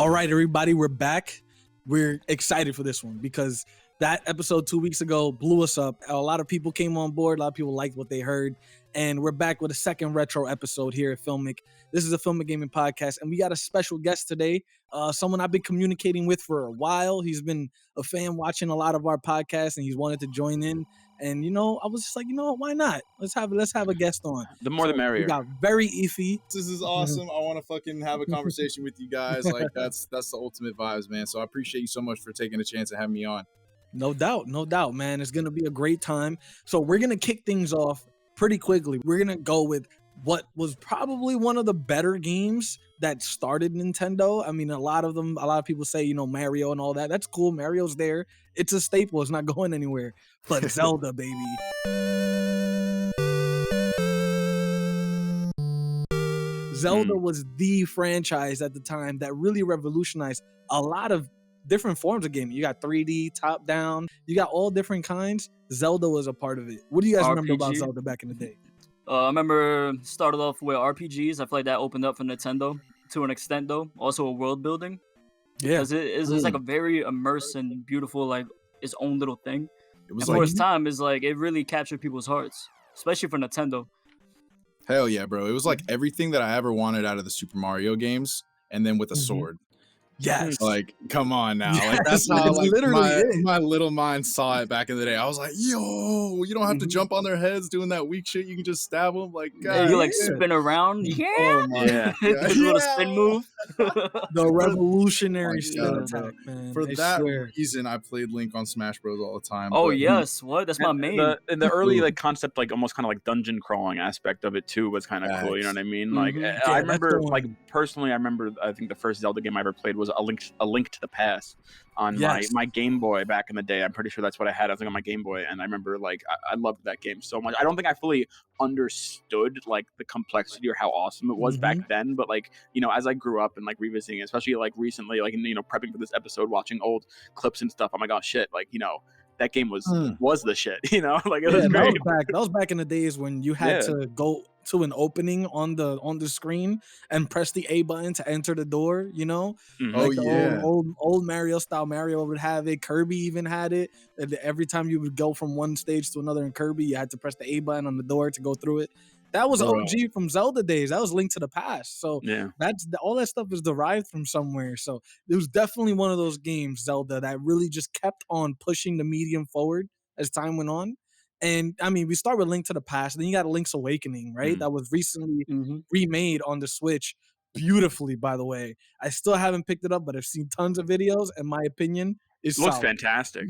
All right, everybody, we're back. We're excited for this one because that episode 2 weeks ago blew us up. A lot of people came on board. A lot of people liked what they heard. And we're back with a second retro episode here at Filmic. This is a Filmic Gaming Podcast, and we got a special guest today, someone I've been communicating with for a while. He's been a fan watching a lot of our podcasts, and he's wanted to join in. And, you know, I was just like, you know, why not? Let's have a guest on. The more the merrier. We got Very Ify. This is awesome. I want to fucking have a conversation with you guys. Like that's the ultimate vibes, man. So I appreciate you so much for taking a chance and having me on. No doubt, man. It's gonna be a great time. So we're gonna kick things off pretty quickly. We're gonna go with what was probably one of the better games that started Nintendo. I mean, a lot of people say, you know, Mario and all that. That's cool. Mario's there. It's a staple. It's not going anywhere. But Zelda, baby. Zelda was the franchise at the time that really revolutionized a lot of different forms of gaming. You got 3D, top down, you got all different kinds. Zelda was a part of it. What do you guys remember about Zelda back in the day? I remember started off with RPGs. I feel like that opened up for Nintendo to an extent, though. Also a world building. Yeah, because it's like a very immersive and beautiful, like its own little thing. It was and like, for its time, is like it really captured people's hearts, especially for Nintendo. Hell yeah, bro! It was like everything that I ever wanted out of the Super Mario games, and then with a sword. Yes. Like, come on now. Yes, like that's how like, literally my little mind saw it back in the day. I was like, yo, you don't have to jump on their heads doing that weak shit. You can just stab them. Like, God, you like spin around. Oh my Yeah. A little spin move. The revolutionary style attack, man. For I that swear. reason, I played Link on Smash Bros. All the time. Oh, but- yes. What? That's my main. The early like concept, like almost kind of like dungeon crawling aspect of it too was kind of cool. You know what I mean? Like I remember, like personally, I think the first Zelda game I ever played was a Link to the Past on my Game Boy back in the day. I'm pretty sure that's what I had. I was like on my Game Boy, and I remember like I loved that game so much. I don't think I fully understood like the complexity or how awesome it was back then, but like, you know, as I grew up and like revisiting it, especially like recently, like, you know, prepping for this episode, watching old clips and stuff, I'm like, oh shit, like, you know, that game was the shit, you know. Like it was great. That was back in the days when you had to go to an opening on the screen and press the A button to enter the door, you know. Like old Mario style. Mario would have it. Kirby even had it. And every time you would go from one stage to another in Kirby, you had to press the A button on the door to go through it. That was OG from Zelda days. That was Link to the Past. So that's all that stuff is derived from somewhere. So it was definitely one of those games, Zelda, that really just kept on pushing the medium forward as time went on. And I mean, we start with Link to the Past, then you got Link's Awakening, right? That was recently remade on the Switch beautifully, by the way. I still haven't picked it up, but I've seen tons of videos, and my opinion is looks solid. fantastic.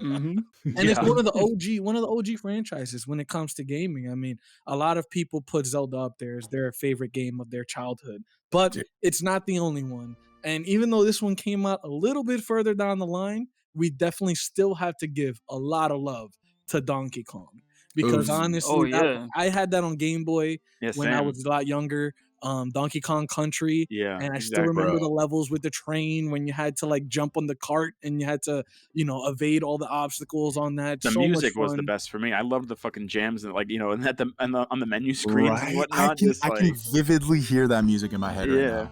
And it's one of the OG franchises when it comes to gaming. I mean, a lot of people put Zelda up there as their favorite game of their childhood, but it's not the only one. And even though this one came out a little bit further down the line, we definitely still have to give a lot of love to Donkey Kong, because honestly, I had that on Game Boy when I was a lot younger. Donkey Kong Country, and I still remember the levels with the train when you had to like jump on the cart and you had to, you know, evade all the obstacles on that. The music was the best for me. I loved the fucking jams and like, you know, and on the menu screens and whatnot. I can vividly hear that music in my head right now.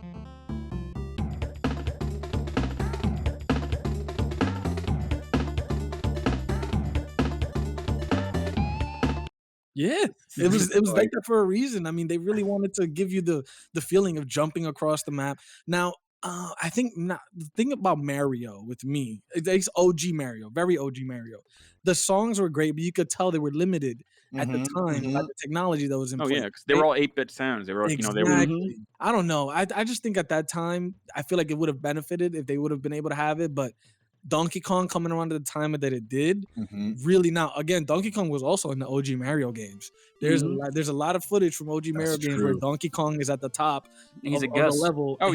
Yeah, it was like that for a reason. I mean, they really wanted to give you the feeling of jumping across the map. Now, I think the thing about Mario with me, it's OG Mario, very OG Mario. The songs were great, but you could tell they were limited at the time by the technology that was in place. Because they were all 8-bit sounds. They were, you know, they were. I don't know. I just think at that time, I feel like it would have benefited if they would have been able to have it, but Donkey Kong coming around at the time that it did, really now. Again, Donkey Kong was also in the OG Mario games. There's a lot of footage from OG Mario games where Donkey Kong is at the top of the level. Oh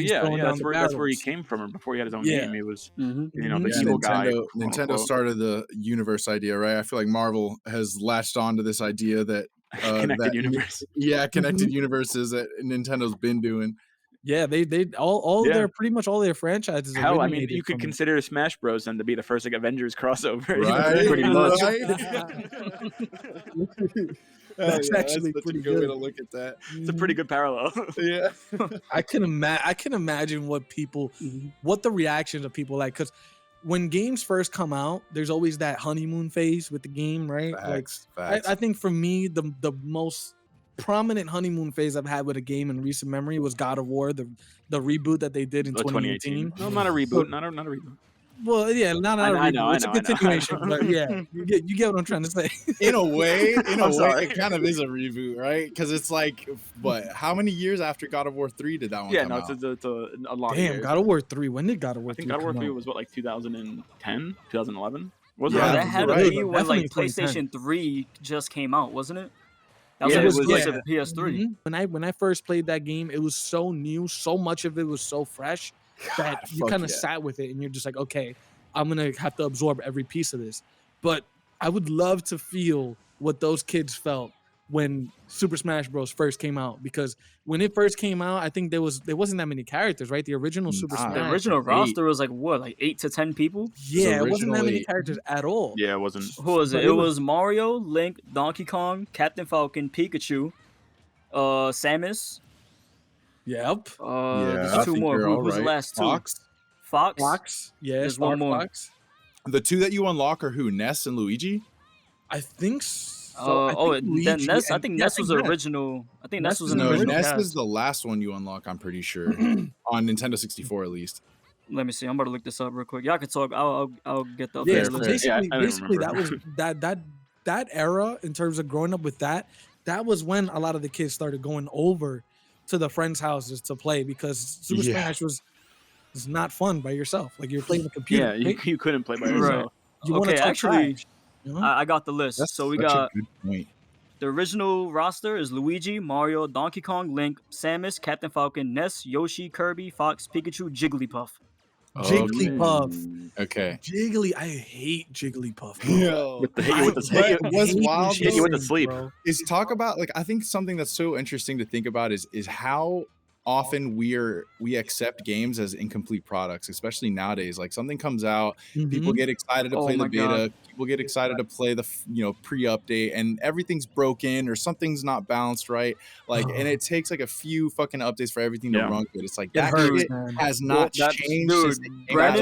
that's where he came from. Before he had his own game, he was you know, the evil guy. Nintendo started the universe idea, right? I feel like Marvel has latched on to this idea that connected universe. Connected universes that Nintendo's been doing. Yeah, they all their pretty much all their franchises. Hell, I mean, you could consider Smash Bros. Then to be the first like Avengers crossover, right? Pretty much. That's actually such pretty a good way good. to look at that. It's a pretty good parallel. Yeah. I can imagine what the reactions of people like, because when games first come out, there's always that honeymoon phase with the game, right? Facts. I think for me, the most prominent honeymoon phase I've had with a game in recent memory was God of War, the reboot that they did in 2018. No, not a reboot. Not a reboot. Well, yeah, not a reboot. It's a continuation, but yeah, you get what I'm trying to say. In a way, sorry. it kind of is a reboot, right? Because it's like, what? How many years after God of War 3 did that one come out? It's a long. Damn, years. God of War 3. When did God of War 3 I think God of War 3 out? was what, like 2010, 2011. Was Yeah, it? that had to right. be when Definitely like PlayStation 3 just came out, wasn't it? That Yeah, was it like was, exclusive to PS3. When I first played that game, it was so new, so much of it was so fresh that you kind of sat with it and you're just like, okay, I'm gonna have to absorb every piece of this. But I would love to feel what those kids felt when Super Smash Bros. First came out, because when it first came out, I think there wasn't that many characters, right? The original Super Smash. The original roster was like what, like 8 to 10 people? Yeah, it wasn't that many characters at all. Yeah, it wasn't. Who was it? It was Mario, Link, Donkey Kong, Captain Falcon, Pikachu, Samus. Yep. There's two more. Who's the last two? Fox. Yeah, there's one more. Fox. The two that you unlock are who? Ness and Luigi? I think so. Then Ness. I think Ness was the original. I think Ness was in the original Ness cast. is the last one you unlock, I'm pretty sure. On Nintendo 64 at least. Let me see. I'm about to look this up real quick. Y'all can talk. I'll get the Yeah, updated list. basically that was that era in terms of growing up with that. That was when a lot of the kids started going over to the friends' houses to play, because Super Smash was not fun by yourself. Like, you're playing the computer. Yeah, right? you couldn't play by yourself. You want to talk trash, you know? I got the list. So we got a good point. the original roster is Luigi, Mario, Donkey Kong, Link, Samus, Captain Falcon, Ness, Yoshi, Kirby, Fox, Pikachu, Jigglypuff. Jigglypuff. Okay. I hate Jigglypuff. Yo. With the sleep. Is talk about, like, I think something that's so interesting to think about is how often we accept games as incomplete products, especially nowadays. Like, something comes out, people get excited to play the beta, people get excited to play the pre-update, and everything's broken or something's not balanced right. Like, and it takes like a few fucking updates for everything to run good. It's like that shit has not changed. That's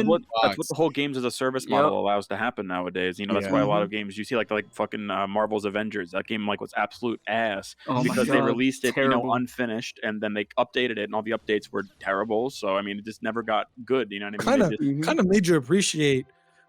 what the whole games as a service model allows to happen nowadays. That's why a lot of games you see like fucking Marvel's Avengers. That game was absolute ass because they released it unfinished, and then they updated it, and all the updates were terrible. So I mean, it just never got good. You know what I mean? Kind of made you appreciate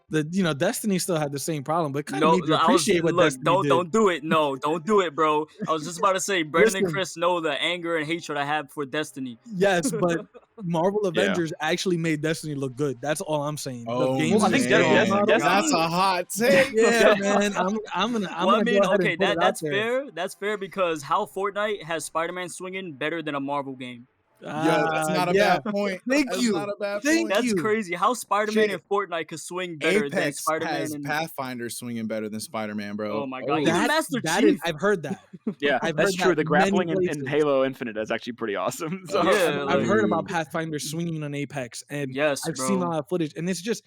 that. Destiny still had the same problem, but kind of made you appreciate what Destiny did. Don't do it. No, don't do it, bro. I was just about to say, Brandon and Chris know the anger and hatred I have for Destiny. Yes, but Marvel Avengers actually made Destiny look good. That's all I'm saying. I think that's a hot take. Yeah, man. I'm gonna. Okay, that's fair. That's fair, because how Fortnite has Spider-Man swinging better than a Marvel game. That's not a bad point. Thank you. That's crazy. How Spider-Man and Fortnite could swing better than Spider-Man has Pathfinder swinging better than Spider-Man, bro. Oh my god, Master Chief. I've heard that. Yeah, that's true. The grappling in Halo Infinite is actually pretty awesome. So. I've heard about Pathfinder swinging on Apex, and I've seen a lot of footage, and it's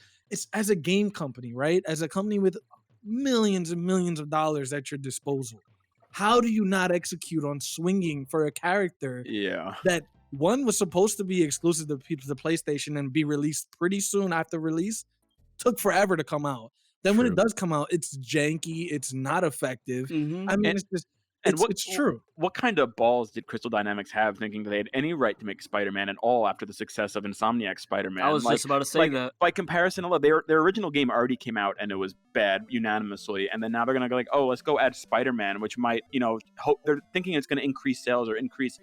as a game company, right? As a company with millions and millions of dollars at your disposal, how do you not execute on swinging for a character that one was supposed to be exclusive to the PlayStation and be released pretty soon after release, took forever to come out. Then when it does come out, it's janky, it's not effective. I mean, it's true. What kind of balls did Crystal Dynamics have, thinking that they had any right to make Spider-Man at all after the success of Insomniac's Spider-Man? I was just about to say that. By comparison, their original game already came out and it was bad unanimously, and then now they're gonna go like, oh, let's go add Spider-Man, which might, hope they're thinking it's gonna increase sales or increase,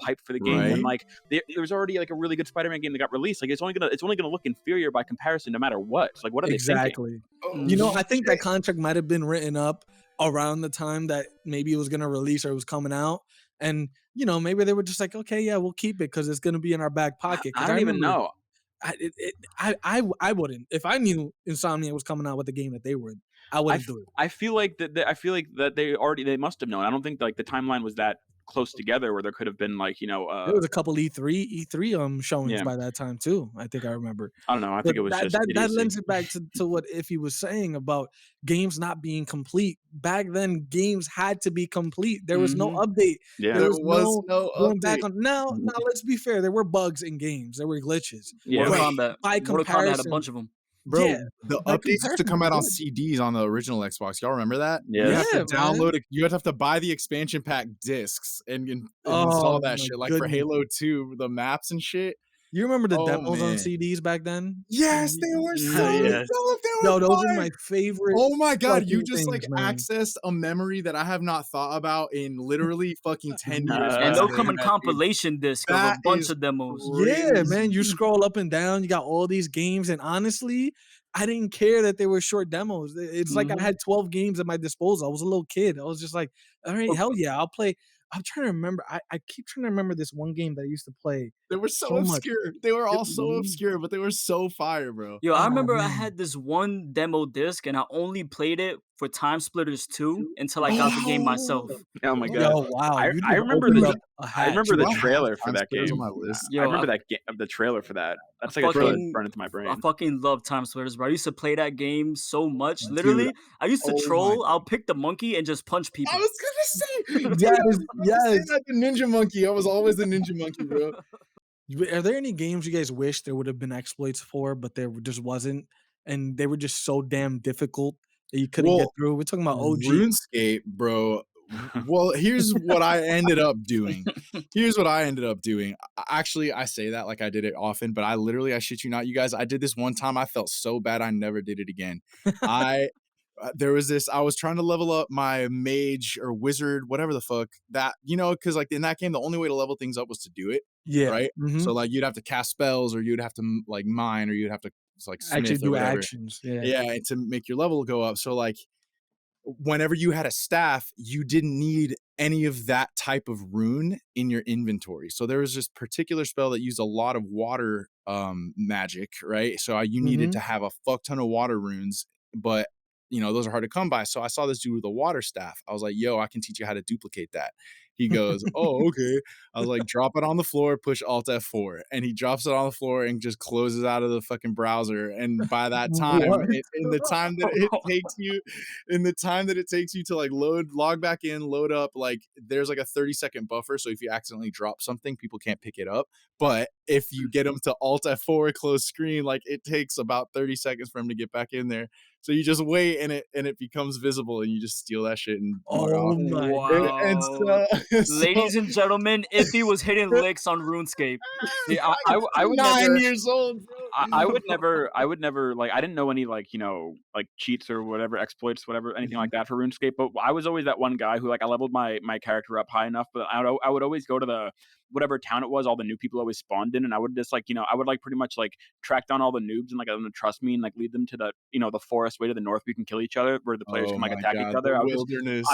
hype for the game. Right. And like, there's already like a really good Spider-Man game that got released. Like, it's only gonna look inferior by comparison, no matter what. So, like, what are they thinking? I think that contract might have been written up around the time that maybe it was going to release or it was coming out, and maybe they were just like, okay, yeah, we'll keep it because it's going to be in our back pocket. I don't even know. I wouldn't, if I knew Insomniac was coming out with the game that they were in, I wouldn't do it. I feel like that they must have known. I don't think like the timeline was that close together where there could have been like, there was a couple E3 showings yeah, by that time too. I think I remember. I don't know. I But think it was that just idiocy. lends it back to what Iffy was saying about games not being complete. Back then, games had to be complete. There was no update. Yeah. There There was was no no going back update. on. Now let's be fair. There were bugs in games. There were glitches. Yeah. Mortal But Kombat. by Mortal Kombat had a comparison, bunch of them. Bro, yeah, the by updates used to comparison, come it out on was CDs on the original Xbox. Y'all remember that? Yeah. You have to Yeah, man. download it. You have to buy the expansion pack discs and Oh install that my shit. Like for goodness. Halo 2, the maps and shit. You remember the Oh demos on man. CDs back then? Yes, they were so Yeah. dope. They Yo, were those are fire. my favorite Oh my god, you fucking just like things, man. accessed a memory that I have not thought about in literally fucking 10 years. And they'll come doing in that, dude. compilation disc of a That bunch is of demos. Yeah, man. You crazy. scroll up and down, you got all these games, and honestly, I didn't care that they were short demos. It's like I had 12 games at my disposal. I was a little kid. I was just like, all right, hell yeah, I'll play. I'm trying to remember. I keep trying to remember this one game that I used to play They were so so much. obscure. They were all It- so obscure, but they were so fire, bro. Yo, I oh remember I man. had this one demo disc and I only played it for Time Splitters 2 until I got the game myself. Oh my god. Yo, wow. I You just remember opened the up a I hatch. remember Do the I have trailer for Time that Splitters game. on my list? I Yo, remember I, the trailer for that. That's I like a trailer fucking burned into my I brain. fucking love Time Splitters, bro. I used to play that game so much. Dude, Literally, I used to oh my troll. I'll pick the monkey and just punch I people. was gonna say, dude, Yes, I was about to say yes. that, the Ninja Monkey. I was always the Ninja Monkey, bro. Are there any games you guys wish there would have been exploits for, but there just wasn't, and they were just so damn difficult that you couldn't get Well, through? We're talking about OG. RuneScape, bro. Well, here's what I ended up doing. Here's what I ended up doing. Actually, I say that like I did it often, but I shit you not, you guys, I did this one time. I felt so bad. I never did it again. There was this, I was trying to level up my mage or wizard, whatever the fuck that, cause like in that game, the only way to level things up was to do it. Yeah. Right. Mhm. So like you'd have to cast spells or you'd have to like mine or you'd have to like smith Actually or do whatever. actions. Yeah. Yeah. To make your level go up. So like, whenever you had a staff, you didn't need any of that type of rune in your inventory. So there was this particular spell that used a lot of water magic, right? So you needed Mhm. to have a fuck ton of water runes, but those are hard to come by. So I saw this dude with a water staff. I was like, yo, I can teach you how to duplicate that. He goes, oh, okay. I was like, drop it on the floor, push Alt F4. And he drops it on the floor and just closes out of the fucking browser. And by that time, What? in the time that it takes you to like log back in, load up, like there's like a 30-second buffer. So if you accidentally drop something, people can't pick it up. But if you get them to Alt F4 close screen, like it takes about 30 seconds for him to get back in there. So you just wait and it becomes visible and you just steal that shit and log Oh off. my Wow. And so, Ladies and gentlemen, Iffy was hitting licks on RuneScape. See, I would 9 never, years old, bro. I would never like I didn't know any like like cheats or whatever exploits whatever anything like that for RuneScape, but I was always that one guy who like I leveled my character up high enough, but I would always go to the whatever town it was all the new people always spawned in, and I would just like I would like pretty much like track down all the noobs and like let them to trust me and like lead them to the the forest way to the north we can kill each other where the players Oh can like my attack God, each other. the I wilderness.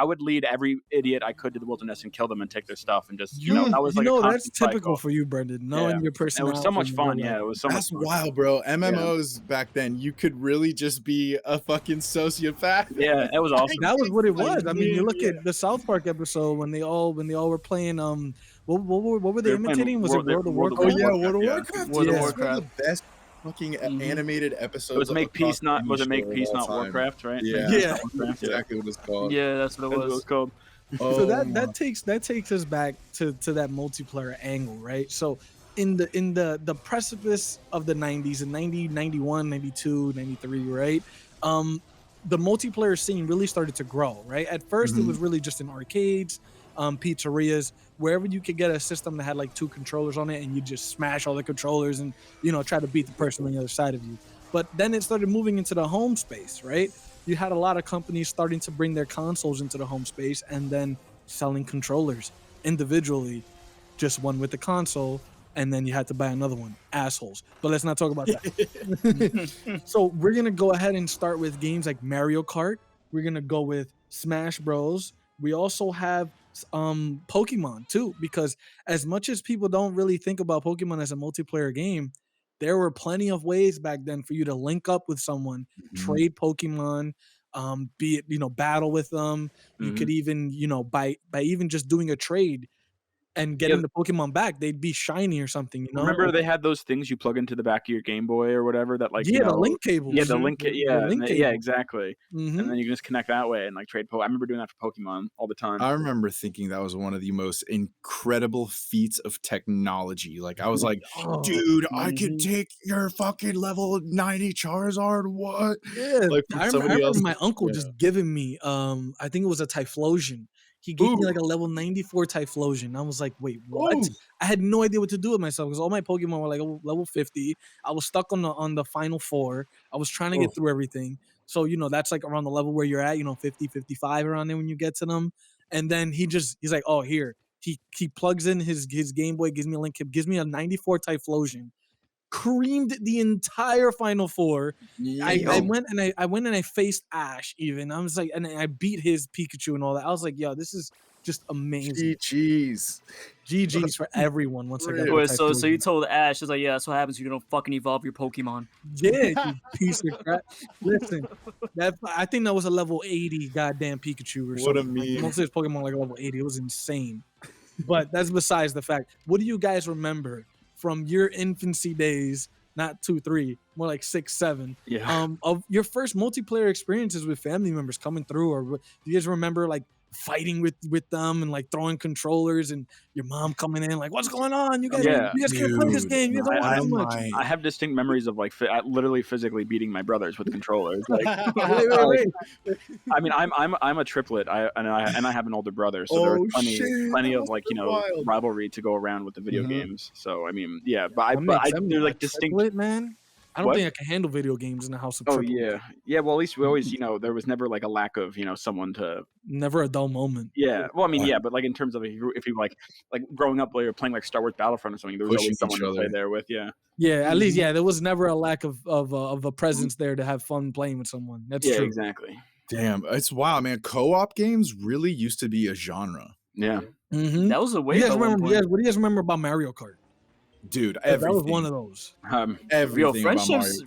would lead every idiot I could to the wilderness and kill them and take their stuff and just You that was like a that's constant typical cycle. for you, Brendan. Knowing Yeah. your And it personality. was so much and fun. your, Yeah, it was so That's much fun. wild, bro. MMOs back then, you could really just be a fucking sociopath. Yeah, it was awesome. That was what it was. I mean, you look Yeah. at the South Park episode when they all were playing what were they They were playing imitating? Was it World of World of Oh Warcraft? yeah, Warcraft, World of yeah. Warcraft. World of Yeah, it's one Warcraft. the best fucking animated episodes. It was of Make across Peace Not any was it show Make of Peace all Not time. Warcraft, right? Yeah, Make Peace Yeah. Not Warcraft, That's exactly what it's called. Yeah, that's what it That's what it was. was called. So Oh, that takes us back to that multiplayer angle, right? So in the precipice of the 90s in 90, 91, 92, 93, right? The multiplayer scene really started to grow, right? At first it was really just in arcades, pizzerias, wherever you could get a system that had like 2 controllers on it and you just smash all the controllers and try to beat the person on the other side of you. But then it started moving into the home space, right? You had a lot of companies starting to bring their consoles into the home space and then selling controllers individually, just one with the console, and then you had to buy another one. Assholes. But let's not talk about that. So we're gonna go ahead and start with games like Mario Kart. We're gonna go with Smash Bros. We also have Pokemon too, because as much as people don't really think about Pokemon as a multiplayer game, there were plenty of ways back then for you to link up with someone, trade Pokemon, be it battle with them. You could even by even just doing a trade and getting the Pokemon back, they'd be shiny or something. Remember they had those things you plug into the back of your Game Boy or whatever that the link cables. Yeah, the link. Yeah, exactly. And then you can just connect that way and like trade. I remember doing that for Pokemon all the time. I remember thinking that was one of the most incredible feats of technology. Like I was like, dude, I could take your fucking level 90 Charizard. What? Yeah, like I remember my uncle just giving me, I think it was a Typhlosion. He gave me like a level 94 Typhlosion. I was like, wait, what? I had no idea what to do with myself because all my Pokemon were like level 50. I was stuck on the final 4. I was trying to get through everything. So, that's like around the level where you're at, 50, 55 around there when you get to them. And then he's like, oh, here. He plugs in his Game Boy, gives me a link, gives me a 94 Typhlosion. Creamed the entire final 4. I went and I faced Ash even. I was like, and I beat his Pikachu and all that. I was like, yo, this is just amazing. GG's for everyone once I got so you told Ash, it's like, yeah, that's what happens if you don't fucking evolve your Pokemon. Yeah, you piece of crap. Listen, I think that was a level 80 goddamn Pikachu or something. What a meme. Most of his Pokemon like level 80. It was insane. But that's besides the fact. What do you guys remember from your infancy days, not 2, 3, more like 6, 7, of your first multiplayer experiences with family members coming through? Or do you guys remember like fighting with them and like throwing controllers and your mom coming in like, what's going on? You guys can't play this game. You don't want too much. I have distinct memories of like literally physically beating my brothers with controllers. Like, wait. I mean, I'm a triplet. I have an older brother, so there was plenty of like rivalry to go around with the video games. So I mean, yeah, but I do like distinct. Triplet, man. I don't think I can handle video games in the house of triple. Yeah. Well, at least we always, there was never like a lack of, someone to. Never a dull moment. Yeah. Well, I mean, but like in terms of if you like growing up, while you're playing like Star Wars Battlefront or something, there was always someone to play there with. Yeah. Yeah. At least, there was never a lack of a presence there to have fun playing with someone. That's true. Exactly. Damn, it's wild, man. Co-op games really used to be a genre. Yeah. Mm-hmm. That was a way. What do you guys remember about Mario Kart? Dude, everything. That was one of those. Everything.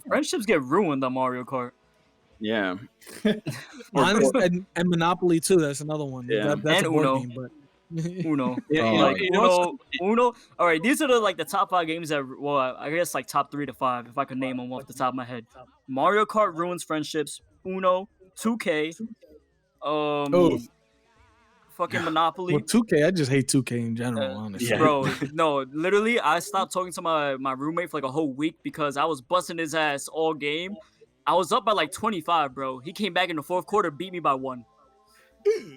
Friendships get ruined on Mario Kart. Yeah. Honestly, and Monopoly too. That's another one. Yeah. That's and a board Uno. game, but Uno. Uno. All right, these are the top 5 games that. Well, I guess like top 3 to 5 if I could name them off the top of my head. Mario Kart ruins friendships. Uno, 2K. Fucking Monopoly. Well, 2K, I just hate 2K in general, honestly. Yeah. Bro, no, literally, I stopped talking to my roommate for like a whole week because I was busting his ass all game. I was up by like 25, bro. He came back in the 4th quarter, beat me by 1.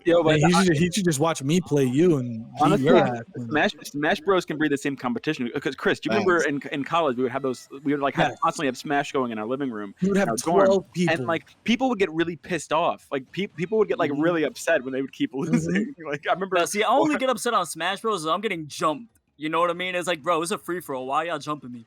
Yo, but he should just watch me play you and honestly, Smash Bros can breed the same competition. Because Chris, do you remember in college we would have those? We would like constantly have Smash going in our living room. We would have 12 people, and like people would get really pissed off. Like people would get like really upset when they would keep losing. Like I remember. Now, see, I only get upset on Smash Bros. I'm getting jumped. You know what I mean? It's like, bro, it's a free for all. Why y'all jumping me?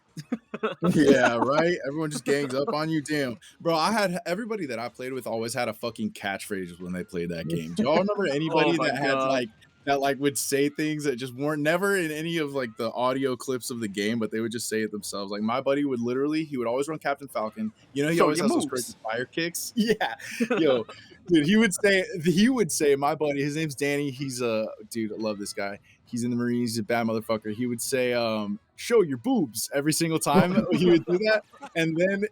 Yeah, right. Everyone just gangs up on you. Damn, bro. I had everybody that I played with always had a fucking catchphrase when they played that game. Do y'all remember anybody that had would say things that just weren't never in any of like the audio clips of the game, but they would just say it themselves? Like my buddy would he would always run Captain Falcon. He always has those crazy fire kicks. Yeah, yo, dude. He would say my buddy. His name's Danny. He's dude. I love this guy. He's in the Marines. He's a bad motherfucker. He would say, show your boobs every single time he would do that. And then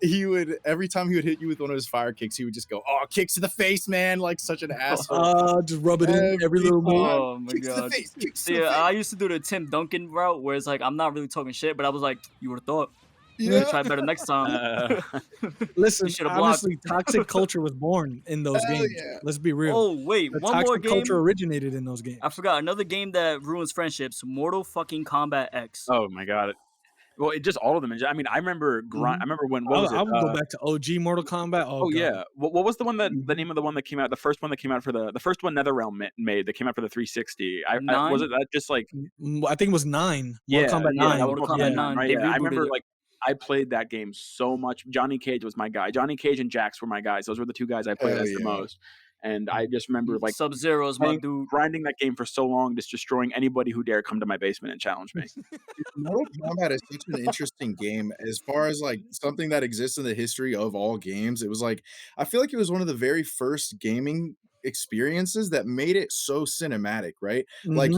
every time he would hit you with one of his fire kicks, he would just go, oh, kicks to the face, man. Like such an asshole. Just rub it in every little move. Oh my God. I used to do the Tim Duncan route where it's like, I'm not really talking shit, but I was like, you would have thought. Yeah. Try better next time. Listen, honestly, toxic culture was born in those games. Yeah. Let's be real. Oh, wait. One more game. Toxic culture originated in those games. I forgot. Another game that ruins friendships. Mortal fucking Kombat X. Oh, my God. Well, just all of them. I mean, I remember I remember when, what was it? I would go back to OG Mortal Kombat. Oh yeah. What was the one the name of the one that came out? The first one that came out for the first one NetherRealm made that came out for the 360. Was it that just like? I think it was 9. Mortal Kombat 9. Mortal Kombat 9. Right. Yeah. I remember like. I played that game so much. Johnny Cage was my guy. Johnny Cage and Jax were my guys. Those were the 2 guys I played the most. And I just remember like Sub-Zero is my dude. grinding that game for so long, just destroying anybody who dare come to my basement and challenge me. Mortal Kombat is such an interesting game as far as like something that exists in the history of all games. It was like, I feel like it was one of the very first gaming experiences that made it so cinematic, right? Like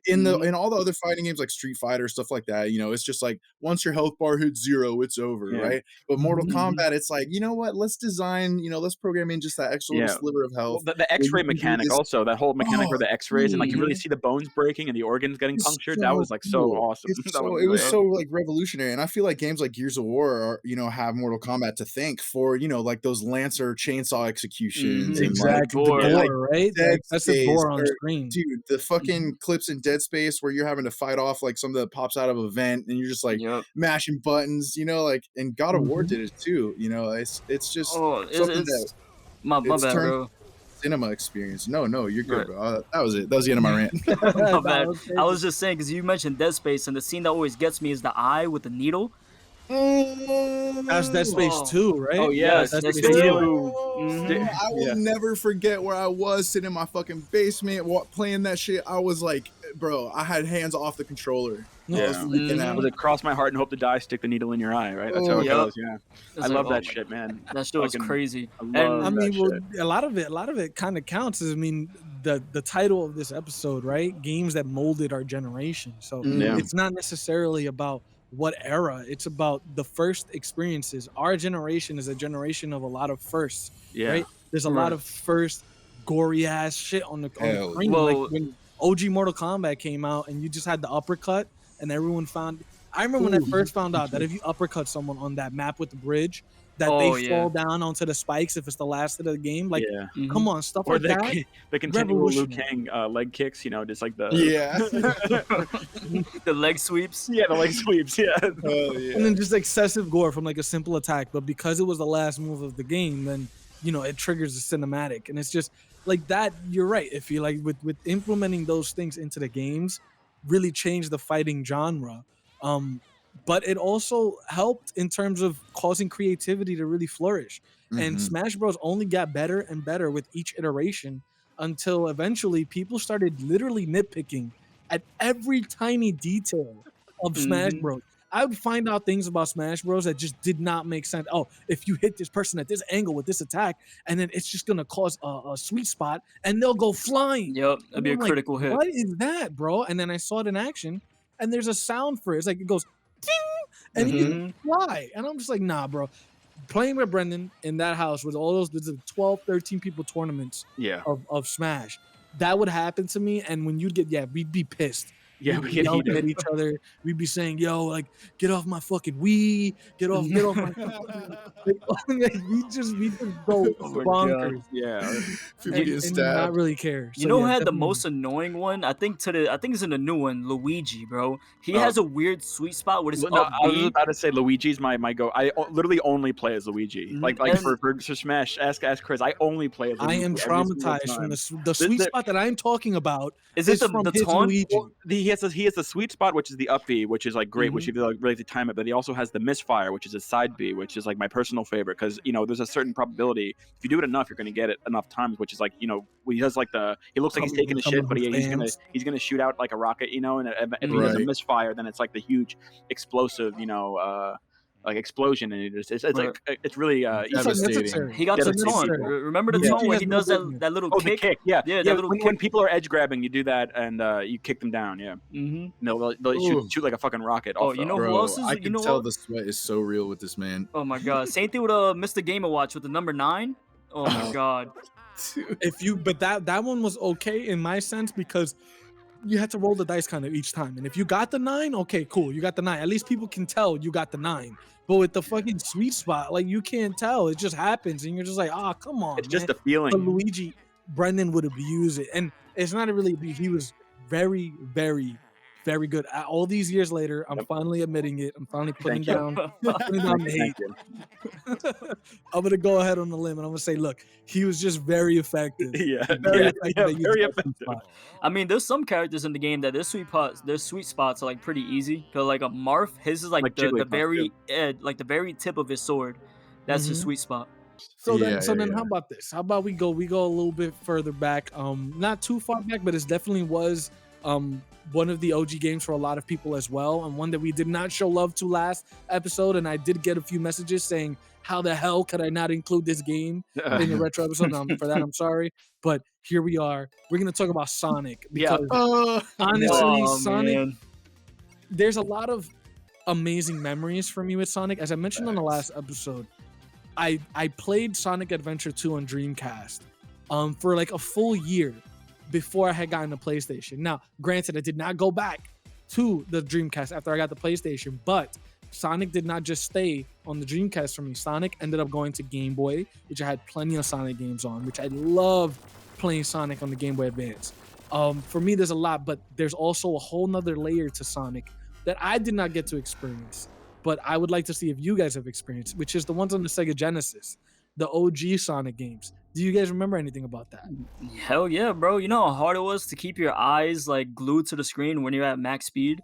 in all the other fighting games like Street Fighter, stuff like that, you know, it's just like once your health bar hits 0, it's over, right? But Mortal Kombat, it's like, you know what, let's design, you know, let's program in just that extra little sliver of health. Well, the X-ray mechanic also, that whole mechanic where the X-rays and like you really see the bones breaking and the organs getting punctured. That was like so awesome. It was so like revolutionary. And I feel like games like Gears of War are, you know, have Mortal Kombat to thank for, you know, like those Lancer chainsaw executions. Exactly. Right? That's the door on screen. Dude, the fucking clips in Dead Space where you're having to fight off like something that pops out of a vent and you're just like mashing buttons, you know, like, and God of War did it too, you know, it's just something that my bad, bro. Cinema experience. No, you're good, bro. That was it. That was the end of my rant. My bad. I was just saying, because you mentioned Dead Space, and the scene that always gets me is the eye with the needle. That's Dead Space 2, right? Oh yeah, Dead Space 2. I will never forget where I was sitting in my fucking basement playing that shit. I was like, bro, I had hands off the controller. Yeah, was it cross my heart and hope to die, stick the needle in your eye, right? That's how it goes. Yeah, I love that shit, man. That shit was crazy. I mean, well, a lot of it kind of counts. I mean, the title of this episode, right? Games that molded our generation. So it's not necessarily about what era, it's about the first experiences. Our generation is a generation of a lot of firsts, right? There's a lot of first gory ass shit on the screen. Like when OG Mortal Kombat came out and you just had the uppercut and everyone found, I remember when I first found out that if you uppercut someone on that map with the bridge, that they fall down onto the spikes if it's the last of the game. Like, come on, stuff like that. The continual Liu Kang leg kicks, you know, just like the the leg sweeps. Yeah, the leg sweeps. Yeah. And then just excessive gore from like a simple attack, but because it was the last move of the game, then you know it triggers the cinematic, and it's just like that. You're right. If you like with implementing those things into the games, really changed the fighting genre. But it also helped in terms of causing creativity to really flourish. And Smash Bros. Only got better and better with each iteration until eventually people started literally nitpicking at every tiny detail of Smash Bros. I would find out things about Smash Bros. That just did not make sense. Oh, if you hit this person at this angle with this attack, and then it's just going to cause a sweet spot, and they'll go flying. Yep, that'd be a critical hit. What is that, bro? And then I saw it in action, and there's a sound for it. It's like it goes, ding! And he can fly. And I'm just like, nah, bro. Playing with Brendan in that house with all those, there's 12, 13 people tournaments of Smash. That would happen to me. And when you'd get, we'd be pissed. Yeah, we'd yell at each other. We'd be saying, yo, like, get off my fucking Wii. Get off my we just go bonkers. And not really care. So, you know who had the most annoying one? I think it's in the new one, Luigi, bro. He has a weird sweet spot with his I was about to say Luigi's my go. I literally only play as Luigi. Like for Smash, ask Chris. I only play as Luigi. I am traumatized from the sweet spot that I'm talking about. Is it the taunt? He has the sweet spot, which is the up B, which is like great, which you like really have to time it. But he also has the misfire, which is a side B, which is like my personal favorite because you know there's a certain probability if you do it enough, you're going to get it enough times. Which is like, you know, he does like he looks like he's taking a shit, but he's gonna shoot out like a rocket, you know. And if he has a misfire, then it's like the huge explosive, you know, like explosion, and it's like it's really devastating. He got the taunt. Remember the taunt when he does that little kick? The kick, that little when people are edge grabbing, you do that and you kick them down. No, they'll shoot like a fucking rocket. You know who else is? I can tell the sweat is so real with this man. Oh my god, same thing with Mr. Game & Watch with the number 9. Oh my god. But that one was okay in my sense because you had to roll the dice kind of each time. And if you got the 9, okay, cool. You got the 9. At least people can tell you got the 9. But with the fucking sweet spot, like you can't tell. It just happens. And you're just like, come on. It's just a feeling. But Luigi, Brendan would abuse it. And it's not really, he was very, very, very good. All these years later, I'm finally admitting it. I'm finally putting down the hate. I'm going to go ahead on the limb and I'm going to say, look, he was just very effective. Very effective. I mean, there's some characters in the game that their sweet spots are like pretty easy. Cause like a Marth, his is like the very the very tip of his sword. That's his sweet spot. So then how about this? How about we go a little bit further back? Not too far back, but it definitely was one of the OG games for a lot of people as well, and one that we did not show love to last episode. And I did get a few messages saying, how the hell could I not include this game in the retro episode? For that, I'm sorry. But here we are. We're going to talk about Sonic. Because honestly, Sonic, man. There's a lot of amazing memories for me with Sonic. As I mentioned on the last episode, I played Sonic Adventure 2 on Dreamcast for like a full year before I had gotten a PlayStation. Now, granted, I did not go back to the Dreamcast after I got the PlayStation, but Sonic did not just stay on the Dreamcast for me. Sonic ended up going to Game Boy, which I had plenty of Sonic games on, which I loved playing Sonic on the Game Boy Advance. For me, there's a lot, but there's also a whole nother layer to Sonic that I did not get to experience, but I would like to see if you guys have experienced, which is the ones on the Sega Genesis, the OG Sonic games. Do you guys remember anything about that? Hell yeah, bro. You know how hard it was to keep your eyes like glued to the screen when you're at max speed?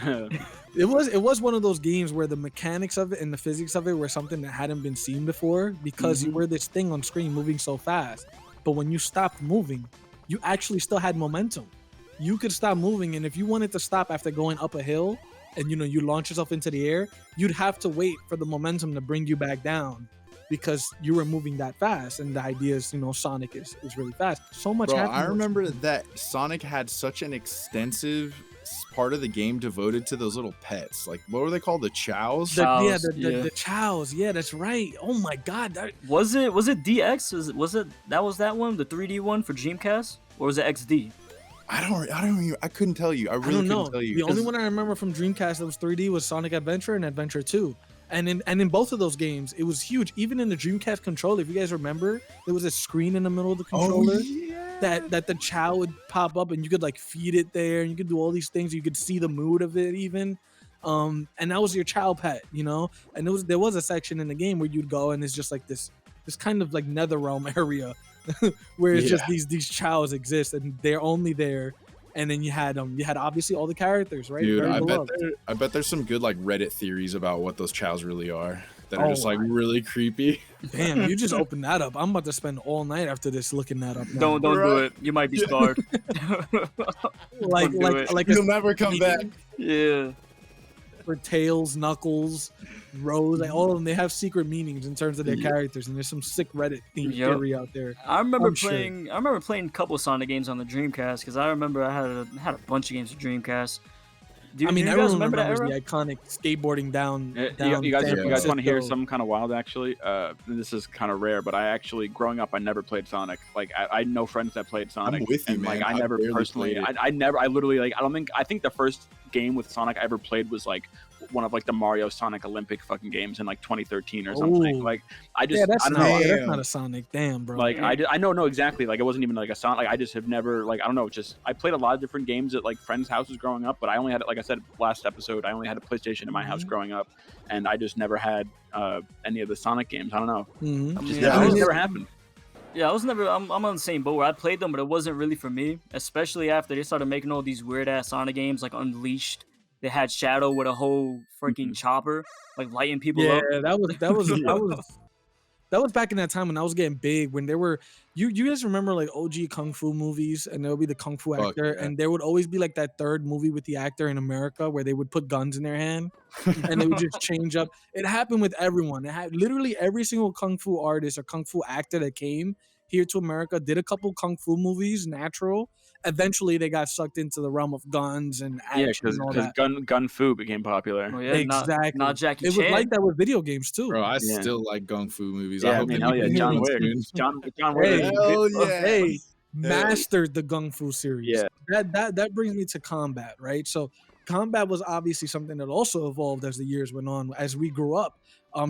It was one of those games where the mechanics of it and the physics of it were something that hadn't been seen before, because you were this thing on screen moving so fast. But when you stopped moving, you actually still had momentum. You could stop moving, and if you wanted to stop after going up a hill and you launch yourself into the air, you'd have to wait for the momentum to bring you back down, because you were moving that fast. And the idea is, Sonic is really fast. So much happened. I remember that Sonic had such an extensive part of the game devoted to those little pets. Like, what were they called? The Chows? The Chows. Yeah, that's right. Oh my God. Was it DX? Was it that one, the 3D one for Dreamcast? Or was it XD? I couldn't tell you. I really couldn't tell you. The only one I remember from Dreamcast that was 3D was Sonic Adventure and Adventure 2. And in both of those games, it was huge. Even in the Dreamcast controller, if you guys remember, there was a screen in the middle of the controller that the Chow would pop up, and you could like feed it there, and you could do all these things. You could see the mood of it even. And that was your Chow pet, And there was a section in the game where you'd go, and it's just like this kind of like NetherRealm area where it's just these Chows exist, and they're only there. And then you had obviously all the characters, right? Dude, I bet there's some good like Reddit theories about what those Chows really are that are just like really creepy. Damn, you just opened that up. I'm about to spend all night after this looking that up now. Don't do it. You might be scarred. like you'll never come back. Yeah. For Tails, Knuckles, Rose, like all of them, they have secret meanings in terms of their characters, and there's some sick Reddit theory out there. I remember playing a couple of Sonic games on the Dreamcast, because I remember I had a bunch of games for Dreamcast. Everyone remembers the iconic skateboarding down. You guys want to hear something kind of wild? Actually, this is kind of rare, but growing up, I never played Sonic. Like, I know friends that played Sonic. I'm with you, man. Like, I never personally. I think the first game with Sonic I ever played was like one of like the Mario Sonic Olympic fucking games in like 2013 or something. Like, that's not a Sonic. Damn, bro. Like, I know exactly. Like, it wasn't even like a Sonic. Like, I just have never, like, I don't know. Just I played a lot of different games at like friends' houses growing up, but I only had, like I said last episode, I only had a PlayStation in my house growing up, and I just never had any of the Sonic games. I don't know. It never happened. Yeah, I'm on the same boat where I played them, but it wasn't really for me, especially after they started making all these weird ass Sonic games like Unleashed. They had Shadow with a whole freaking chopper, like lighting people up. Yeah, that was back in that time when I was getting big, when there were you guys remember like OG Kung Fu movies, and there would be the Kung Fu actor, and there would always be like that third movie with the actor in America where they would put guns in their hand and they would just change up. It happened with everyone. It had literally every single Kung Fu artist or Kung Fu actor that came here to America did a couple Kung Fu movies, natural. Eventually, they got sucked into the realm of guns and action and all that. Gun Fu became popular. Oh, yeah, exactly. Not Jackie Chan. It was like that with video games too. Bro, I still like Kung Fu movies. Yeah, hell yeah, John Wick. John Wick. Hey, mastered the Kung Fu series. Yeah. That brings me to combat, right? So combat was obviously something that also evolved as the years went on. As we grew up,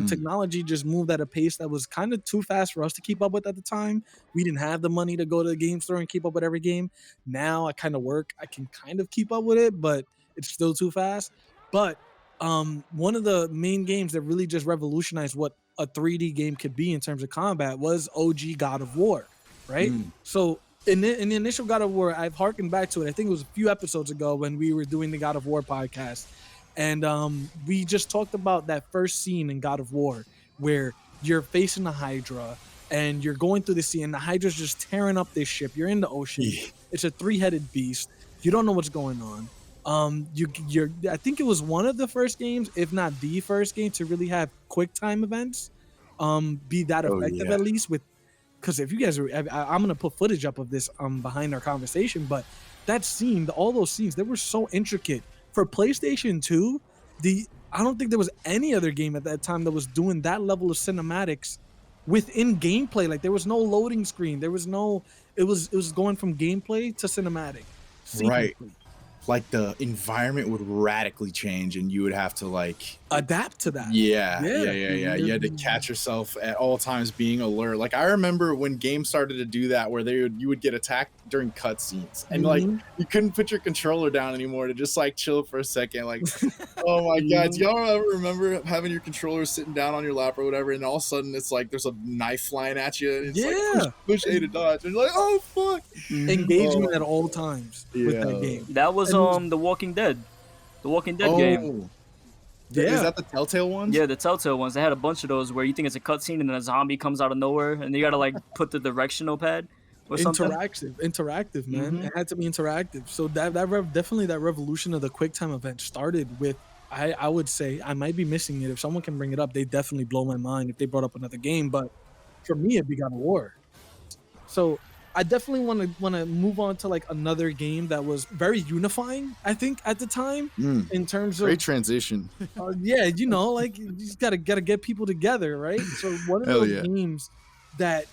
technology just moved at a pace that was kind of too fast for us to keep up with at the time. We didn't have the money to go to the game store and keep up with every game. Now I kind of work. I can kind of keep up with it, but it's still too fast. But one of the main games that really just revolutionized what a 3D game could be in terms of combat was OG God of War, right? So in the initial God of War, I've harkened back to it. I think it was a few episodes ago when we were doing the God of War podcast. And we just talked about that first scene in God of War where you're facing the Hydra, and you're going through the sea, and the Hydra's just tearing up this ship. You're in the ocean. It's a 3-headed beast. You don't know what's going on. I think it was one of the first games, if not the first game, to really have quick time events be that effective, at least with, because if you guys are, I'm gonna put footage up of this behind our conversation, but that scene, all those scenes, they were so intricate for PlayStation 2. I don't think there was any other game at that time that was doing that level of cinematics within gameplay. Like there was no loading screen, there was no, it was going from gameplay to cinematic seamlessly. Right. Like the environment would radically change and you would have to like adapt to that. Yeah. You had to catch yourself at all times being alert. Like I remember when games started to do that, where you would get attacked during cutscenes and like you couldn't put your controller down anymore to just like chill for a second. Like, oh my God, do y'all ever remember having your controller sitting down on your lap or whatever, and all of a sudden it's like there's a knife flying at you and it's like push A to dodge, and you're like, oh fuck. Engagement at all times with that game. That was The Walking Dead. The Walking Dead game. Yeah. Is that the Telltale ones? Yeah, the Telltale ones. They had a bunch of those where you think it's a cutscene and then a zombie comes out of nowhere and you gotta like put the directional pad or something. Interactive, man. It had to be interactive. So definitely that revolution of the QuickTime event started with, I would say, I might be missing it. If someone can bring it up, they definitely blow my mind if they brought up another game. But for me, it'd be God of War. So I definitely want to move on to like another game that was very unifying, I think, at the time in terms of great transition. Yeah, you know, like you just gotta get people together, right? So one of those games that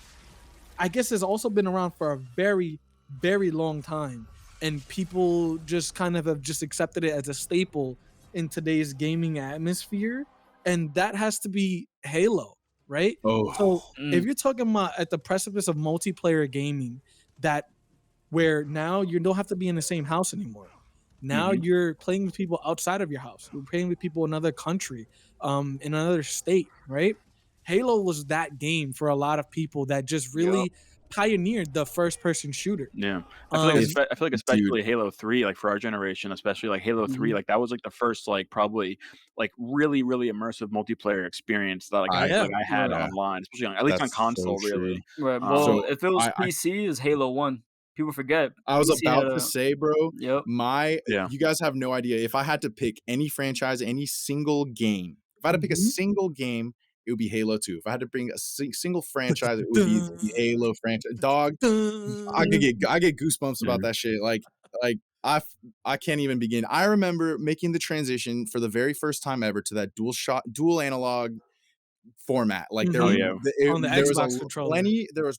I guess has also been around for a very, very long time, and people just kind of have just accepted it as a staple in today's gaming atmosphere, and that has to be Halo. Right? So if you're talking about at the precipice of multiplayer gaming, that where now you don't have to be in the same house anymore. Now you're playing with people outside of your house. You're playing with people in another country, in another state, right? Halo was that game for a lot of people that just really pioneered the first-person shooter. Yeah, I feel like especially Halo 3, like for our generation, especially like Halo 3, like that was like the first like probably like really immersive multiplayer experience that like I had online, especially on, at least on console, really. Right. Well, so if it was PC, is Halo 1. People forget. I was about to say, bro. You guys have no idea. If I had to pick any franchise, any single game, if I had to pick a single game, it would be Halo 2. If I had to bring a single franchise, it would be the Halo franchise. Dog, I get goosebumps about that shit. Like I can't even begin. I remember making the transition for the very first time ever to that dual analog format. Like there was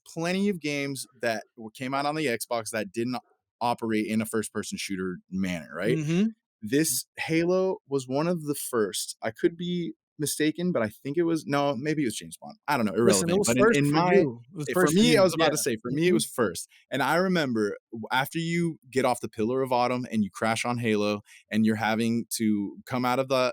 plenty of games that came out on the Xbox that didn't operate in a first-person shooter manner, right? This Halo was one of the first. I could be mistaken, but I think it was maybe it was James Bond. I don't know, irrelevant. Listen, it was but for me, I was about to say, for me, it was first. And I remember after you get off the Pillar of Autumn and you crash on Halo, and you're having to come out of the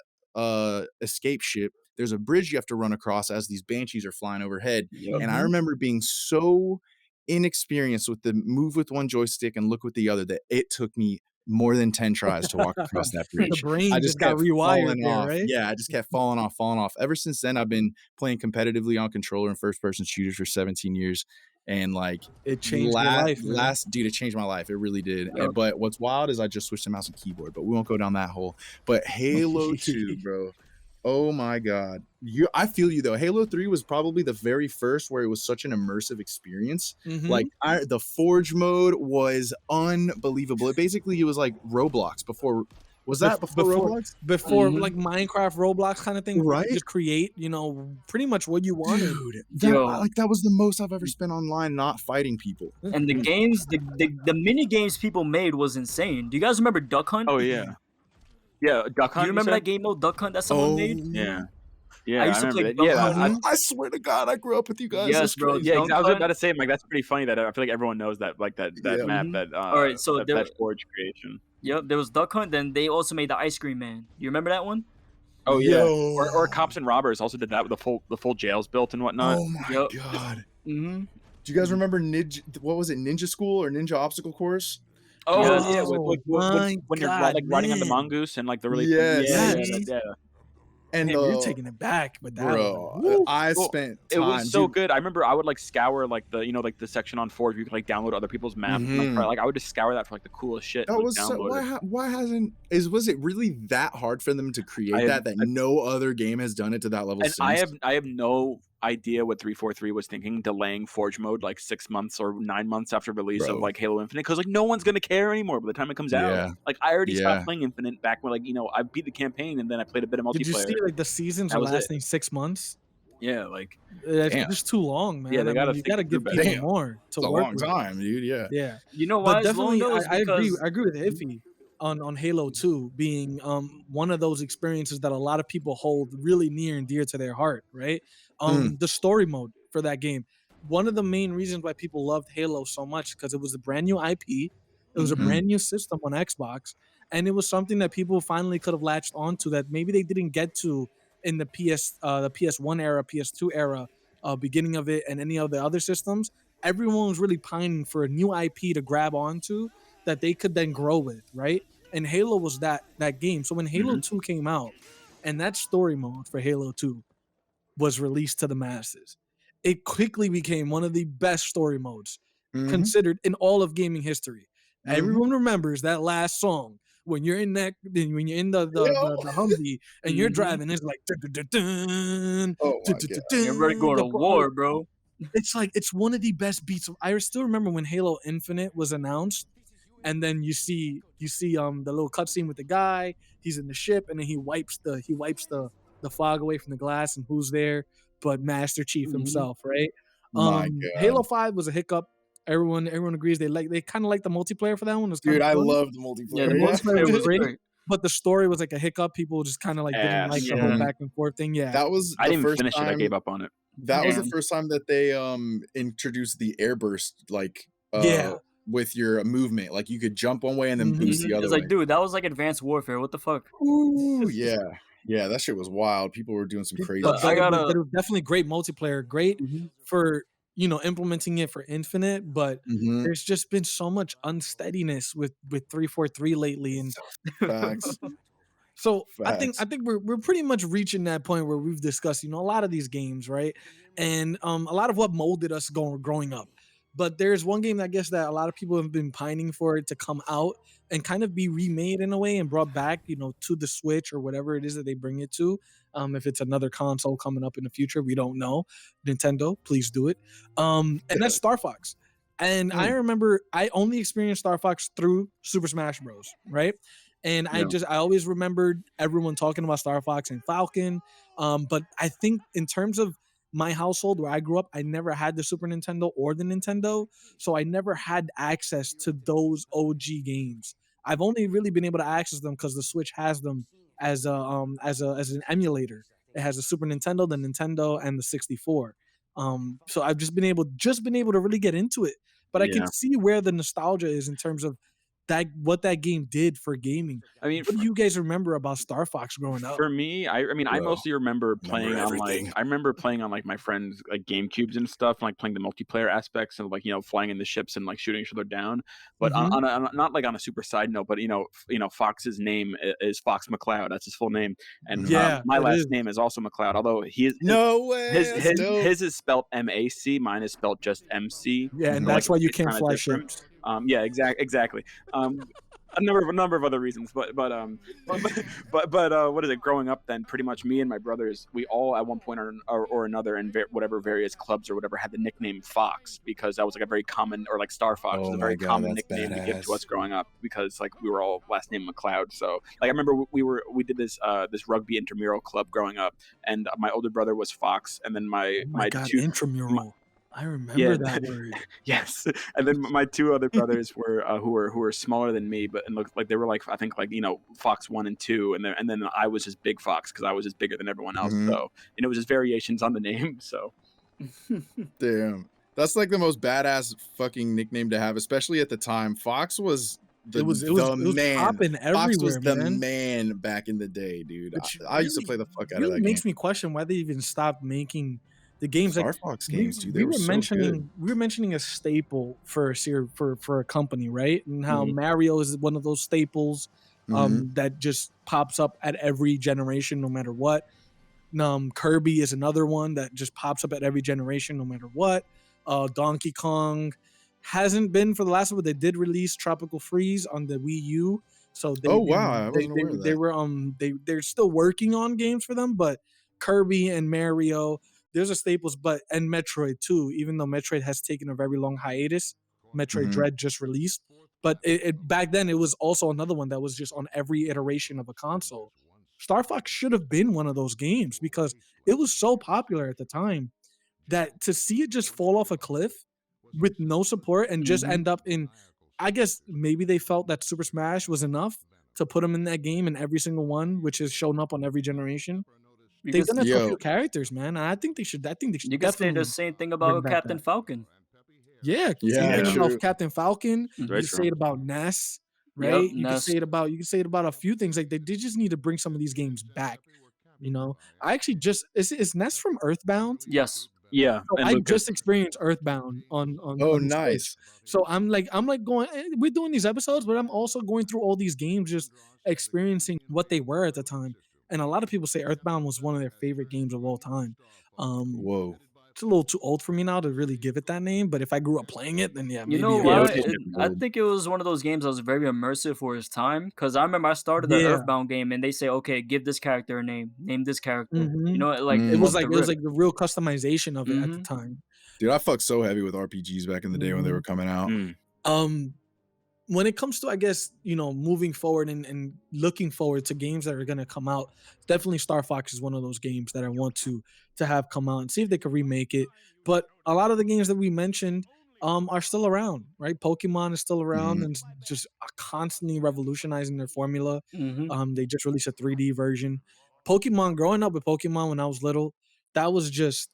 escape ship, there's a bridge you have to run across as these Banshees are flying overhead. And I remember being so inexperienced with the move with one joystick and look with the other that it took me more than 10 tries to walk across that bridge. The brain just got rewired there, right? Yeah, I just kept falling off. Ever since then, I've been playing competitively on controller and first-person shooters for 17 years. And like it changed my life. Dude, it changed my life. It really did. But what's wild is I just switched to mouse and keyboard, but we won't go down that hole. But Halo 2, bro. Oh my God. I feel you though. Halo 3 was probably the very first where it was such an immersive experience. Like the Forge mode was unbelievable. It was like Roblox before. Was that before Roblox? Before like Minecraft, Roblox kind of thing, right? Just create, pretty much what you wanted. Dude, that was the most I've ever spent online not fighting people. And the games, the mini games people made was insane. Do you guys remember Duck Hunt? Oh yeah. Yeah, Duck Hunt. You remember that game mode, Duck Hunt, that someone made? Yeah. I used to play Duck Hunt. I swear to God, I grew up with you guys. Yes, bro. Yeah, I was about to say, like, that's pretty funny that I feel like everyone knows that, like that map, that all right, so that Forge creation. Yep, there was Duck Hunt. Then they also made the Ice Cream Man. You remember that one? Oh yeah. Or Cops and Robbers also did that with the full jails built and whatnot. Oh my God. Do you guys remember Ninja School or Ninja Obstacle Course? Oh yeah, when you're like riding on the mongoose and like the really yeah. And Damn, you're taking it back, but that bro, I spent time. It was so good. I remember I would like scour like the like the section on 4 you could like download other people's maps. And, like I would just scour that for like the coolest shit. That was so, why hasn't was it really that hard for them to create that no other game has done it to that level? And since? I have no idea what 343 was thinking, delaying Forge mode like 6 months or 9 months after release of like Halo Infinite, because like no one's gonna care anymore by the time it comes out. Like I already stopped playing Infinite back when like I beat the campaign and then I played a bit of multiplayer. Did you see like the seasons are lasting 6 months? Yeah, like it's just too long, man. Yeah, they you gotta give people more to work. It's a long time, dude. Yeah. You know why? But definitely, I agree with Iffy on Halo 2 being one of those experiences that a lot of people hold really near and dear to their heart, right? The story mode for that game. One of the main reasons why people loved Halo so much because it was a brand new IP, it was a brand new system on Xbox, and it was something that people finally could have latched onto that maybe they didn't get to in the PS1 era, PS2 era, beginning of it, and any of the other systems. Everyone was really pining for a new IP to grab onto that they could then grow with, right? And Halo was that game. So when Halo 2 came out, and that story mode for Halo 2 was released to the masses, it quickly became one of the best story modes considered in all of gaming history. Everyone remembers that last song when you're in the Humvee and you're driving. It's like you're ready to go to war, bro. It's like it's one of the best beats. I still remember when Halo Infinite was announced, and then you see the little cutscene with the guy. He's in the ship, and then he wipes the fog away from the glass, and who's there but Master Chief himself, right? Halo 5 was a hiccup. Everyone agrees they kind of like the multiplayer for that one. Dude, I love the multiplayer. Yeah, the multiplayer was great. But the story was like a hiccup. People just kind of like didn't like the whole back and forth thing. Yeah, that was. I didn't even finish it. I gave up on it. That was the first time that they introduced the airburst, like with your movement. Like you could jump one way and then boost the other. It's like, dude, that was like Advanced Warfare. What the fuck? Ooh, yeah, that shit was wild. People were doing some crazy. But definitely great multiplayer. Great for implementing it for Infinite, but there's just been so much unsteadiness with 343 lately, and facts. So I think we're pretty much reaching that point where we've discussed a lot of these games, right? And a lot of what molded us growing up. But there's one game I guess that a lot of people have been pining for it to come out and kind of be remade in a way and brought back, to the Switch or whatever it is that they bring it to. If it's another console coming up in the future, we don't know. Nintendo, please do it. And that's Star Fox. And I remember I only experienced Star Fox through Super Smash Bros. Right? And I always remembered everyone talking about Star Fox and Falcon. But I think in terms of my household where I grew up, I never had the Super Nintendo or the Nintendo, so I never had access to those OG games. I've only really been able to access them because the Switch has them as an emulator. It has the Super Nintendo, the Nintendo, and the 64. So I've just been able to really get into it. But I can see where the nostalgia is in terms of what that game did for gaming. I mean, what do you guys remember about Star Fox growing up? For me, I mostly remember playing on like my friends' like GameCubes and stuff, and like playing the multiplayer aspects and like flying in the ships and like shooting each other down. But on not like on a super side note, but Fox's name is Fox McCloud. That's his full name, and my last name is also McCloud. Although no way, his is spelled MAC, mine is spelled just MC. Yeah, and that's why you can't fly ships. Yeah, exactly. A number of other reasons, but what is it? Growing up, then pretty much me and my brothers, we all at one point or another in whatever various clubs or whatever had the nickname Fox, because that was like a very common, or like Star Fox was a very common nickname to give to us growing up, because like we were all last name McCloud. So like I remember we did this rugby intramural club growing up, and my older brother was Fox, and then my intramural. I remember that word. Yes, and then my two other brothers were who were smaller than me, but looked like they were like I think like Fox 1 and 2, and then I was just Big Fox because I was just bigger than everyone else. So it was just variations on the name. So damn, that's like the most badass fucking nickname to have, especially at the time. Fox was the man. Fox was the man back in the day, dude. I used to play the fuck out of that. It makes me question why they even stopped making the games. Star Fox games, dude. We were mentioning a staple for a company, right? And how Mario is one of those staples that just pops up at every generation, no matter what. Kirby is another one that just pops up at every generation, no matter what. Donkey Kong hasn't been for the last one, but they did release Tropical Freeze on the Wii U. So I wasn't aware of that. They're still working on games for them, but Kirby and Mario, there's a staples, and Metroid too. Even though Metroid has taken a very long hiatus, Metroid Dread just released, but it back then it was also another one that was just on every iteration of a console. Star Fox should have been one of those games because it was so popular at the time that to see it just fall off a cliff with no support and just end up in, I guess maybe they felt that Super Smash was enough to put them in that game in every single one, which has shown up on every generation. They've done a few characters, man. I think they should. You can say the same thing about Captain Falcon. Yeah, about Captain Falcon. You say it about Ness, right? Yep, you can say it about a few things. Like they just need to bring some of these games back. You know, I actually is Ness from Earthbound? Yes. Yeah, so I just experienced Earthbound on nice. So I'm like going, we're doing these episodes, but I'm also going through all these games, just experiencing what they were at the time. And a lot of people say Earthbound was one of their favorite games of all time. Whoa. It's a little too old for me now to really give it that name, but if I grew up playing it, then yeah. You know what? I think it was one of those games that was very immersive for its time. Because I remember I started the Earthbound game, and they say, "Okay, give this character a name this character." You know, like it was like the real customization of it at the time. Dude, I fucked so heavy with RPGs back in the day when they were coming out. When it comes to, I guess, you know, moving forward and looking forward to games that are going to come out, definitely Star Fox is one of those games that I want to have come out and see if they could remake it. But a lot of the games that we mentioned are still around, right? Pokemon is still around and just constantly revolutionizing their formula. They just released a 3D version. Pokemon, growing up with Pokemon when I was little, that was just,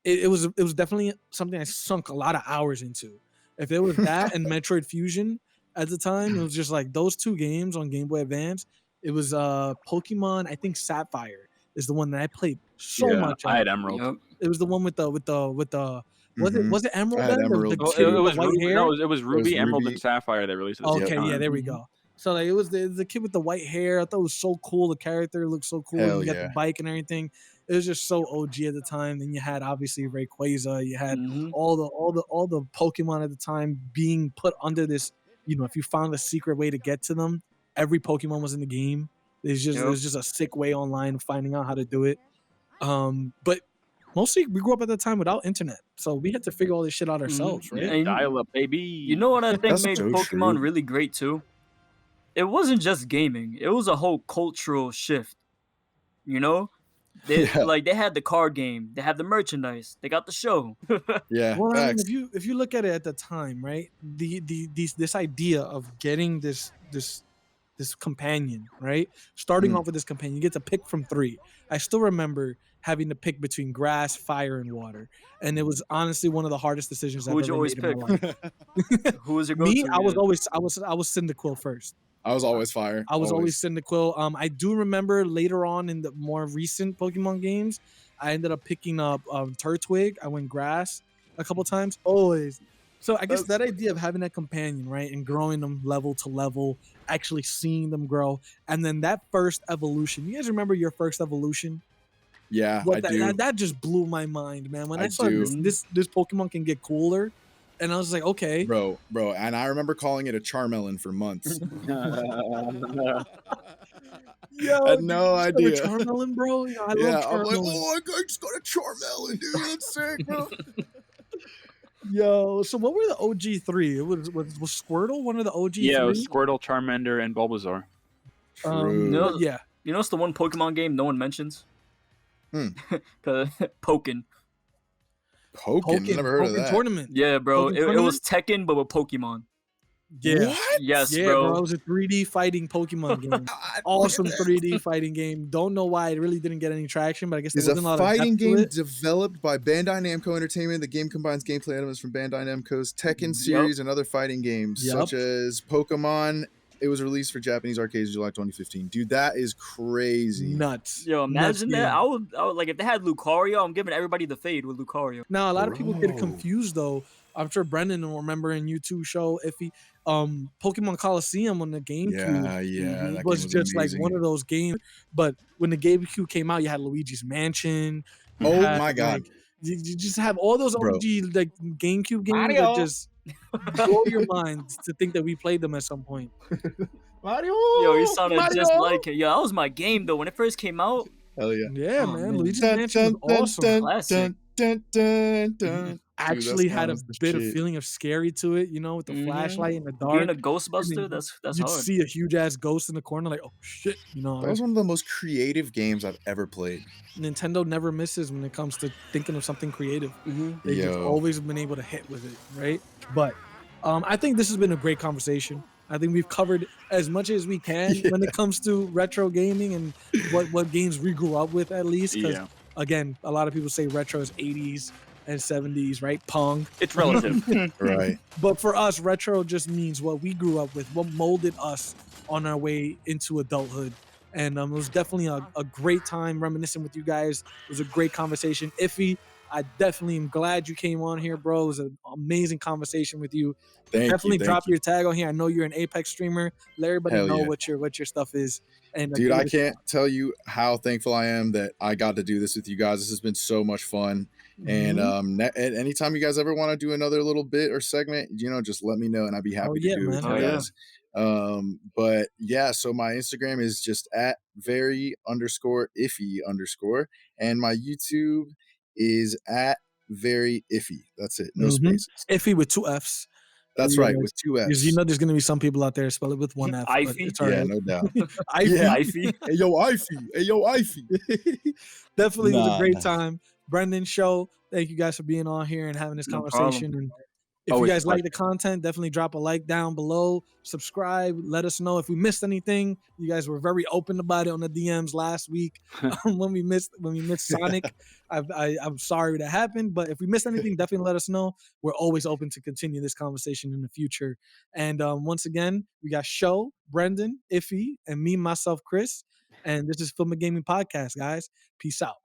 it was definitely something I sunk a lot of hours into. If it was that and Metroid Fusion, at the time, it was just like those two games on Game Boy Advance. It was Pokemon, I think Sapphire is the one that I played so much. I had Emerald. Yep. It was the one with the was it Emerald? I had Emerald it was white hair. No, it was Ruby, Emerald, and Sapphire. They released it. Okay, yeah, there we go. So like, it was the kid with the white hair. I thought it was so cool. The character looked so cool. You got the bike and everything. It was just so OG at the time. Then you had obviously Rayquaza. You had all the Pokemon at the time being put under this. You know, if you found a secret way to get to them, every Pokemon was in the game. There's just a sick way online of finding out how to do it. But mostly we grew up at the time without internet, so we had to figure all this shit out ourselves, right? And dial up, baby. You know what I think made Pokemon really great too? It wasn't just gaming; it was a whole cultural shift. You know, they had the card game, they had the merchandise, they got the show. Well, I mean, if you look at it at the time, right? This idea of getting this companion, right? Starting off with this companion, you get to pick from 3. I still remember having to pick between grass, fire, and water, and it was honestly one of the hardest decisions I've ever made in my life. Who was your go-to? Me, I was Cyndaquil first. I was always fire. I was always Cyndaquil. I do remember later on in the more recent Pokemon games, I ended up picking up Turtwig. I went grass a couple times. Always. So I guess that idea of having that companion, right, and growing them level to level, actually seeing them grow, and then that first evolution. You guys remember your first evolution? Yeah, I do. That just blew my mind, man. When I saw this Pokemon can get cooler. And I was like, okay. Bro. And I remember calling it a Charmelon for months. Yo, I had no idea. Charmelon, bro? Yo, I love Charmelon. I'm like, I just got a Charmelon, dude. That's sick, bro. Yo, so what were the OG 3? It was Squirtle one of the OG 3? Yeah, it was Squirtle, Charmander, and Bulbasaur. True. You know, it's the one Pokemon game no one mentions? Pokken. Pokken? Never heard of that. Tournament. Yeah, bro. It was Tekken, but with Pokemon. Yeah. What? Yes, bro. It was a 3D fighting Pokemon game. Awesome 3D fighting game. Don't know why it really didn't get any traction, but I guess there wasn't a lot of fighting game developed by Bandai Namco Entertainment. The game combines gameplay elements from Bandai Namco's Tekken series and other fighting games, such as Pokemon. It was released for Japanese arcades in July 2015. Dude, that is crazy. Nuts. Yo, imagine that. I would like if they had Lucario, I'm giving everybody the fade with Lucario. Now, a lot of people get confused though I'm sure Brendan will remember, and you too, show Iffy. Pokemon Coliseum on the GameCube that was game was just like amazing. one of those games. But when the GameCube came out, you had Luigi's Mansion. Oh my god! Like, you just have all those OG like GameCube games that just blow your mind to think that we played them at some point. Mario. Yo, he sounded just like it. Yo, that was my game though when it first came out. Hell yeah! Yeah, man. Luigi's Mansion was awesome. Classic. Actually had a bit of feeling of scary to it, you know, with the flashlight in the dark. Being a Ghostbuster, that's you'd hard. see a huge ass ghost in the corner, like, oh shit, you know. That was one of the most creative games I've ever played. Nintendo never misses when it comes to thinking of something creative. They've just always been able to hit with it, right? But I think this has been a great conversation. I think we've covered as much as we can when it comes to retro gaming and what games we grew up with, at least. Because again, a lot of people say retro is 80s and 70s, right? Pong. It's relative. Right. But for us, retro just means what we grew up with, what molded us on our way into adulthood. And it was definitely a great time reminiscing with you guys. It was a great conversation. Iffy, I definitely am glad you came on here, bro. It was an amazing conversation with you. Definitely drop your tag on here. I know you're an Apex streamer. Let everybody know what your stuff is. And dude, I can't tell you how thankful I am that I got to do this with you guys. This has been so much fun. And anytime you guys ever want to do another little bit or segment, you know, just let me know and I'd be happy to do it with you guys. But yeah, so my Instagram is just at very_iffy_, and my YouTube is at very iffy. That's it. No spaces. Iffy with 2 F's. That's right, with 2 F's. Because you know there's gonna be some people out there spell it with 1 F. Ify? Yeah, no doubt. Ify. Hey yo, Ify. Hey yo, Ify. Definitely was a great time. Brendan, Show, thank you guys for being on here and having this conversation. And if you guys like the content, definitely drop a like down below, subscribe, let us know if we missed anything. You guys were very open about it on the DMs last week when we missed Sonic. I'm sorry that happened, but if we missed anything, definitely let us know. We're always open to continue this conversation in the future. And once again, we got Show, Brendan, Iffy, and me, myself, Chris. And this is Film and Gaming Podcast, guys. Peace out.